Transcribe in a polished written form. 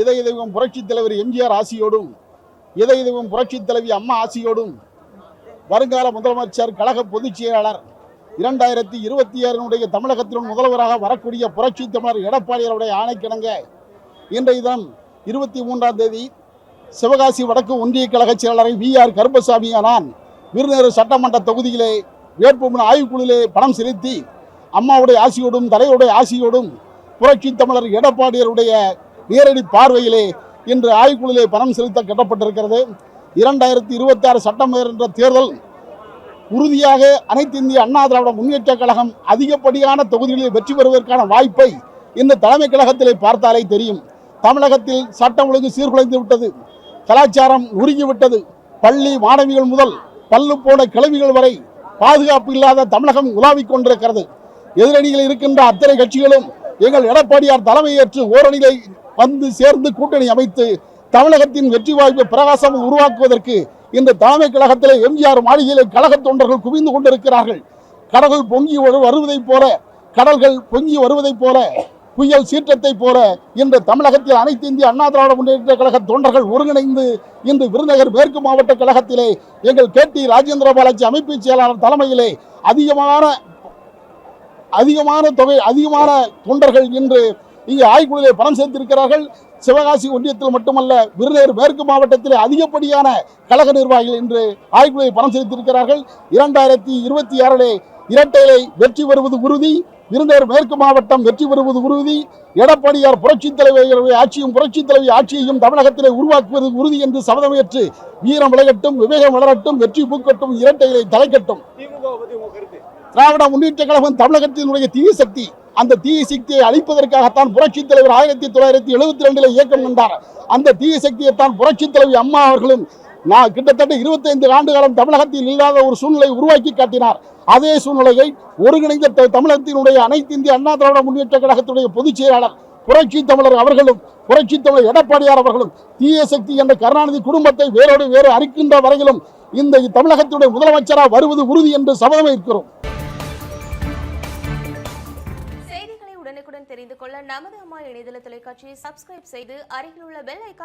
இதய தெய்வம் புரட்சி தலைவர் எம்ஜிஆர் ஆசியோடும் இதய தெய்வம் புரட்சி தலைவி அம்மா ஆசியோடும் வருங்கால முதலமைச்சர் கழக பொதுச் செயலாளர் 2026 தமிழகத்தின் முதல்வராக வரக்கூடிய புரட்சி தமிழர் எடப்பாடியாருடைய ஆணைக்கிணங்க இன்றைய தினம் 23ஆம் தேதி சிவகாசி வடக்கு ஒன்றிய கழக செயலாளரை VR கருப்பசாமி நான் விருதுநகர் சட்டமன்ற தொகுதியிலே வேட்புமனு ஆய்வுக்குழுவிலே பணம் செலுத்தி அம்மாவுடைய ஆசியோடும் தலைவருடைய ஆசியோடும் புரட்சி தமிழர் எடப்பாடியாருடைய நேரடி பார்வையிலே இன்று ஆய்வுக்குழுவிலே பணம் செலுத்த கட்டப்பட்டிருக்கிறது. 2026 சட்டமன்ற தேர்தல் உறுதியாக அனைத்து இந்திய அண்ணா திராவிட முன்னேற்ற கழகம் அதிகப்படியான தொகுதிகளில் வெற்றி பெறுவதற்கான வாய்ப்பை இந்த தலைமை கழகத்திலே பார்த்தாலே தெரியும். தமிழகத்தில் சட்டம் ஒழுங்கு சீர்குலைந்து விட்டது, கலாச்சாரம் உருகிவிட்டது. பள்ளி மாணவிகள் முதல் பல்லு போன கிழவிகள் வரை பாதுகாப்பு இல்லாத தமிழகம் உலாவிக் கொண்டிருக்கிறது. எதிரணியில் இருக்கின்ற அத்தனை கட்சிகளும் எங்கள் எடப்பாடியார் தலைமையேற்று ஓரணியை வந்து சேர்ந்து கூட்டணி அமைத்து தமிழகத்தின் வெற்றி வாய்ப்பை பிரகாசம் உருவாக்குவதற்கு இந்த தலைமை கழகத்திலே எம்ஜிஆர் மாளிகையிலே கழக தொண்டர்கள் குவிந்து கொண்டிருக்கிறார்கள். கடல்கள் பொங்கி வருவதைப் போல புயல் சீற்றத்தை போல இன்று தமிழகத்தில் அனைத்து இந்திய அண்ணா திராவிட முன்னேற்ற கழக தொண்டர்கள் ஒருங்கிணைந்து இன்று விருதுநகர் மேற்கு மாவட்ட கழகத்திலே எங்கள் KT ராஜேந்திர பாலாஜி அமைப்பு செயலாளர் தலைமையிலே அதிகமான தொண்டர்கள் இன்று இங்கே ஆய்வுக்குழுவிலே பணம் சேர்த்திருக்கிறார்கள். சிவகாசி ஒன்றியத்தில் மட்டுமல்ல, விருதுநகர் மேற்கு மாவட்டத்திலே அதிகப்படியான கழக நிர்வாகிகள் இன்று ஆய்வுக்குழுவை பணம் செலுத்தியிருக்கிறார்கள். 2026 இரட்டையிலே வெற்றி பெறுவது உறுதி. விருதுநகர் மேற்கு மாவட்டம் வெற்றி பெறுவது உறுதி. எடப்பாடியார் புரட்சி தலைவர் ஆட்சியும் புரட்சி தலைவி ஆட்சியையும் தமிழகத்திலே உருவாக்குவது உறுதி என்று சபதமேற்று வீரம் விளையட்டும், விவேகம் வளரட்டும், வெற்றி பூக்கட்டும், இரட்டையிலே தலைக்கட்டும். திராவிட முன்னேற்ற கழகம் தமிழகத்தினுடைய தீய சக்தி. அந்த தீய சக்தியை அழிப்பதற்காகத்தான் புரட்சி தலைவர் 1972 இயக்கம் கொண்டார். அந்த தீய சக்தியைத்தான் புரட்சி தலைவி அம்மா அவர்களும் கிட்டத்தட்ட 25 ஆண்டு காலம் தமிழகத்தில் இல்லாத ஒரு சூழ்நிலை உருவாக்கி காட்டினார். அதே சூழ்நிலையை ஒருங்கிணைந்த தமிழகத்தினுடைய அனைத்து இந்திய அண்ணா திராவிட முன்னேற்ற கழகத்துடைய பொதுச் செயலாளர் புரட்சி தமிழர் அவர்களும் புரட்சி தமிழர் எடப்பாடியார் அவர்களும் தீய சக்தி என்ற கருணாநிதி குடும்பத்தை வேறு அறுக்கின்ற வரையிலும் இந்த தமிழகத்துடைய முதலமைச்சராக வருவது உறுதி என்று சபதமேற்கிறோம். செய்திகளை உடனுக்குடன் தெரிந்து கொள்ள நமது அம்மா இணையதள தொலைக்காட்சியை சப்ஸ்கிரைப் செய்து அருகில் உள்ள பெல் ஐகான்